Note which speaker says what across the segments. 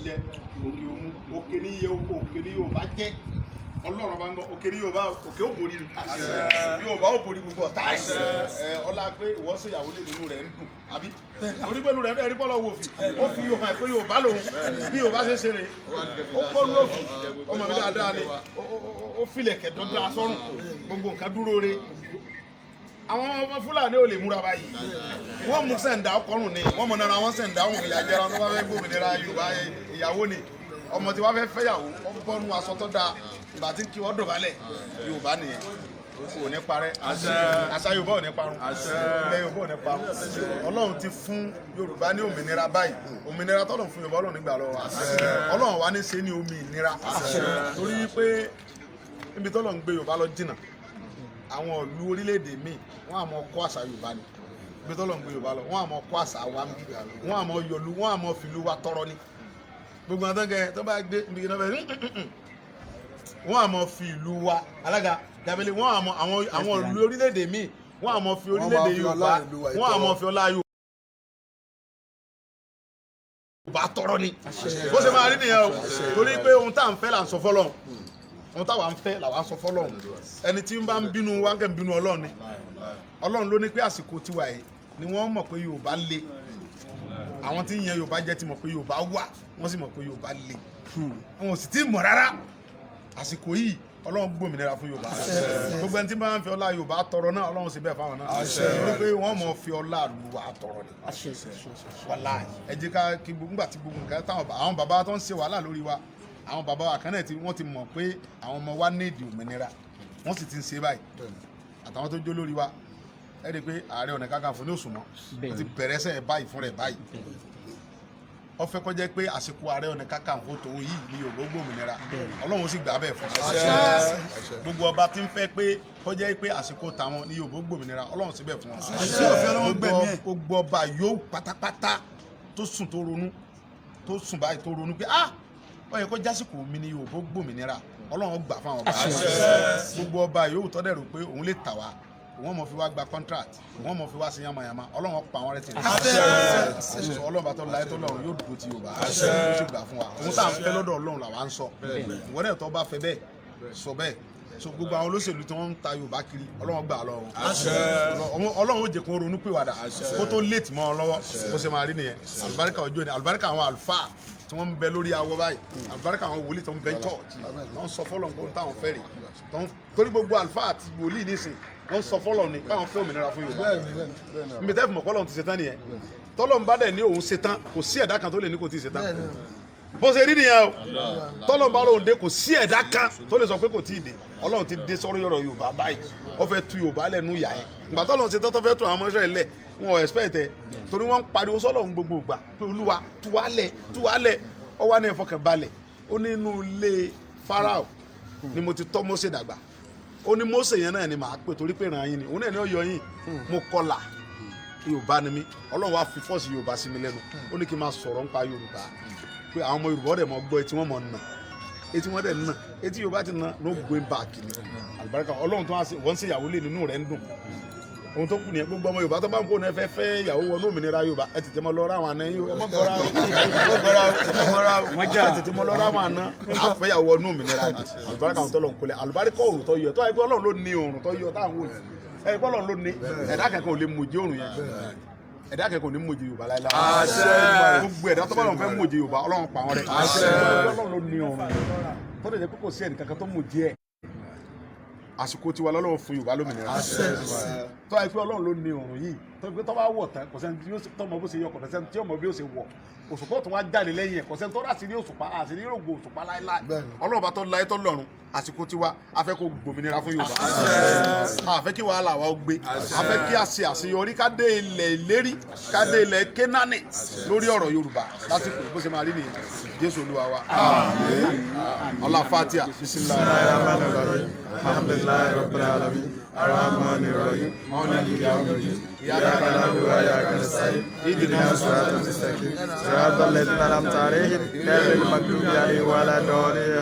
Speaker 1: jẹ òkè òmu òkè ní iye oko òkè ní Yorùbá jẹ Ọlọ́run bá ń gbọ́ òkè ní Yorùbá òkè ó borí ni Yorùbá ó borí gbogbo ọ̀tá ọlá pé ìwọ́n ṣe ìyàwó lè nínú rẹ̀ ń dùn àbí orí pẹ̀lú rẹ̀ ẹ̀rí bọ́lá wo fi ó fi Yorùbá pé Yorùbá lòun bí Yorùbá ṣe ṣe rè ó kọ́ lóòfì ọmọ mi dáadáa ni ó filẹ̀ kẹ̀dọ́ dá sọ́run gbogbo nǹkan dúró re àwọn ọmọ Fúlàní ò lè múra báyìí wọ́n mú sẹ̀ǹdà ọkọ̀rùn ni wọ́n mọ̀ nára wọn sẹ̀ǹdà ọ̀hún ìyá jẹ́ra wọn tó bá fẹ́ gbòmìnira Yorùbá ìyàwó ni ọmọ tí wọ́n fẹ́ fẹ́yàwó wọ́n bọ́nu aṣọ tó dáa ìgbà tí kí wọ́n dọ̀bálẹ̀ Yorùbá nìyẹn kò ní parẹ́ àṣà Yorùbá ò ní parun ilẹ̀ Yorùbá ò ní parun Ọlọ́run ti fún Yorùbá ní òmìnira báyìí òmìnira tọ́lọ̀ fún Yorùbá Ọlọ́run nígbà lọ́wọ́ Ọlọ́run wá ní ṣe ní òmìnira torí pé níbi tọ́lọ̀ ń gbé Yorùbá lọ jìnnà àwọn ìlú orílẹ̀-èdè míì wọ́n á mọ kọ́ àṣà Yorùbá ni ibi tọ́lọ̀ ń gbé Yorùbá lọ wọ́n á mọ kọ́ àṣà wa mi wọ́n á mọ yọlu wọ́n á mọ fìlú wa tọrọ ni gbogbo àwọn tọ́gẹ tó bá gbé ibi náà bẹ́ẹ̀ wọ́n á mọ fi ìlú wa alága gàbẹ́lẹ́ wọ́n á mọ àwọn ìlú orílẹ̀-èdè míì wọ́n á mọ fi orílẹ̀-èdè Yorùbá wọ́n á mọ fi ọlá Yorùbá tọrọ ni bó ṣe máa rí nìyẹn o torí pé ohun tá à ń fẹ́ là ń sọ fọ́lọ́run ohun táwa ń fẹ́ làwa ń sọ fọ́lọ́run ẹni tí ń bá ń bínú wa ń kẹ́ ń bínú Ọlọ́run ni Ọlọ́run ló ní pé àsìkò tiwa yìí ni wọ́n mọ̀ pé Yorùbá le àwọn tí ń yan Yorùbá jẹ́ ti mọ̀ pé Yorùbá wà wọ́n sì mọ̀ pé Yorùbá le wọn ò sì tí mọ̀ rárá àsìkò yìí Ọlọ́run gbòmìnira fún Yorùbá gbogbo ẹni tí bá ń fi ọlá Yorùbá tọrọ náà Ọlọ́run sì bẹ́ẹ̀ fáwọn náà wípé wọ́n mọ̀ fi ọlá Yorùbá tọrọ ni wàláhì ẹ jẹ́ ká kí nígbà tí gbogbo nǹkan táwọn àwọn bàbá tó ń ṣe wàhálà lórí wa àwọn bàbá wa kan náà tí wọ́n ti mọ̀ pé àwọn ọmọ wa nídìí òmìnira wọ́n sì ti ń ṣe báyìí àtàwọn tó jó lórí wa ẹ rí i pé Ààrẹ Ọ̀nà Kakanfò ní òṣùmọ́ wọ́n ti bẹ̀rẹ̀ sẹ́yìn báyìí fún rẹ̀ báyìí ó fẹ́ kó jẹ́ pé àsìkò Ààrẹ Ọ̀nà Kakanfò tó yìí ní Yorùbá gbòmìnira Ọlọ́run sì gbà bẹ́ẹ̀ fún gbogbo ọba tí ń fẹ́ pé kó jẹ́ pé àsìkò tàwọn ní Yorùbá gbòmìnira Ọlọ́run sì bẹ́ẹ̀ fún wọn gbogbo ọba yóò pátápátá tó sùn tó ronú tó sùn báyìí tó ronú pé ó yẹ kó jásìkò mi ní Yorùbá gbòmìnira Ọlọ́run gbà fáwọn ọba gbogbo ọba yòówù tọ́ dẹ̀rù pé òun lè tà wá wọ́n mọ̀ fi wá gba contract wọ́n mọ̀ fi wá sí yamayama Ọlọ́run pa àwọn rẹ̀ tì Ọlọ́run bá tọ́ láyé tó lọ́run yóò dúró ti Yorùbá ó sì gbà fún wa òun tá à ń fẹ́ lọ́dọ̀ Ọlọ́run làwa ń sọ ìwọ́n dẹ̀ tó bá fẹ́ bẹ́ẹ̀ sọ bẹ́ẹ̀ so gbogbo àwọn olóṣèlú tí wọ́n ń ta Yorùbá kiri Ọlọ́run gbà lọ́run Ọlọ́run ó jẹ́ kó ronú pìwàdà kó tó léètì mọ́ ọ lọ́wọ́ bó ṣe máa rí nìyẹn àlùbáríkà ọjọ́ ni àlùbáríkà àwọn àlùfáà tí wọ́n ń bẹ lórí awọ báyìí àlùbáríkà àwọn wòlíì tó ń bẹ church wọ́n sọ fọ́lọ̀ nǹkan táwọn fẹ́ rè torí gbogbo àlùfáà àti wòlíì nísìn wọ́n sọ fọ́lọ̀ ní káwọn fẹ́ òmìnira fún Yorùbá níbi tẹ́ fún ọ̀pọ̀lọ̀ ti ṣetán nìyẹn tọ́lọ̀ ń bá dẹ̀ ní òun ṣetán kò sí ẹ̀dá kan tó lè ní kò tí ì ṣetán bó ṣe rí nìyẹn o tọ́lọ̀ ń bá lóun dé kò sí ẹ̀dá kan tó lè sọ pé kò tí ì dé Ọlọ́run ti dé sọ́rọ́ yọ̀rọ̀ Yorùbá báyìí ó fẹ́ tu Yorùbá lẹ́nu ìyá yẹn ìgbà tọ́lọ̀ ṣe tọ́tọ́ fẹ́ tu àwọn ọmọọṣẹ́ ilẹ̀ wọn ò expect ẹ̀ torí wọ́n ń pariwo sọ́lọ́run gbogbo ìgbà pé Olúwa tú wá lẹ̀ ó wá ní ìfọkànbalẹ̀ ó ní inú ilé Fáráò ni mo ti tọ́ Mósè dàgbà ó ní Mósè yẹn náà ni màá pè torí pé ràn yín ni òun náà ni ó yọ yín mo kọlà Yorùbá ni mí Ọlọ́run wá fi fọ́ọ̀sì Yorùbá sí mi lẹ́nu ó ní kí n máa sọ̀rọ̀ nípa Yorùbá pé àwọn ọmọ Yorùbá dẹ̀ mọ́ gbọ́ etí wọ́n mọ̀ nà etí wọ́n dẹ̀ nà etí Yorùbá ti nà no going back ni àlùbáríkà Ọlọ́run tó wọ́n ń ṣe ìyàwó lé nínú rẹ̀ ń dùn ohun tó kù nìyẹn gbogbo ọmọ Yorùbá tó bá ń kó ní ẹ fẹ́ ìyàwó wọnú òmìnira Yorùbá ẹ tètè mọ lọ ra àwọn àna yín ẹ mọ gbọ́ra ẹ tètè mọ lọ ra àwọn àna àfẹ́ ìyàwó wọnú òmìnira àlùbáríkà àwọn tó lọ ń kólẹ̀ àlùbáríkà òrùn tó yọ tó àìpé Ọlọ́run ló ní òrùn tó yọ táwọn wòye ẹ pé Ọlọ́run ló ní ẹ̀dá kankan ò lè mòjé òrùn yẹn ẹ̀dá kankan ò ní mòjé Yorùbá láíláí gbogbo ẹ̀dá tó bá lọ́n fẹ́ mòjé Yorùbá Ọlọ́run pa wọn rẹ̀ Ọlọ́run ló ní òrùn tó lè jẹ́ pé kò sí ẹnì kankan tó mòjé ẹ̀ àsìkò tiwa lọ́lọ́run fún Yorùbá lómìnira tó àìpé Ọlọ́run ló ní òrùn yìí tó gbé tó bá wọ̀ tán kò sẹ́ni tí tó mọ bó ṣe yọ kò sẹ́ni tí ó mọ bí ó ṣe wọ̀ òṣùpá tó wá jáde lẹ́yìn ẹ̀ kò sẹ́ni tó rà sí ní òṣùpá àti ní rògbò òṣùpá láéláé Ọlọ́run bá tó láyé tó lọ́run àsìkò tiwa a fẹ́ kó gbòmìnira fún Yorùbá a fẹ́ kí wàhálà wa ó gbé a fẹ́ kí a ṣe àṣeyọrí ká dé ilẹ̀ ìlérí ká dé ilẹ̀ Kénáánì lórí ọ̀rọ̀ Yorùbá lásìkò bó ṣe máa rí nìyẹn Jésù Olúwa wa ọlá Fátíà bismillahirrahmanirrahim alhamdulillahi rabbil alamin arrahmanir rahim maliki yawmiddin iyyaka na'budu wa iyyaka nasta'in ihdinas siratal mustaqim siratal ladzina an'amta alaihim ghayril maghdubi alaihim waladdallin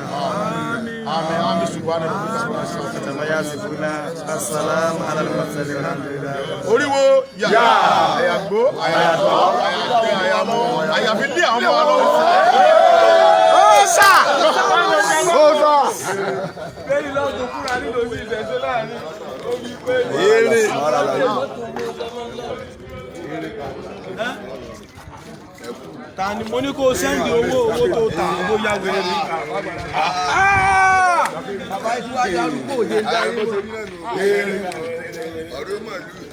Speaker 1: amin amin subhana rabbika yasifuna assalamu ala al-mursalin alhamdulillah oríwo ya àyàgbó àyàtọ̀ àyàmọ́ àyàfi lé àwọn ọmọ wa lọ́wọ́.
Speaker 2: Ta ni mo ní kó sẹ́ndì owó tó ta owó yá wẹrẹ ní. Bàbá yìí tí wàá yá arúgbó òde ń darí mọ́. Ọ̀rẹ́ màlúù.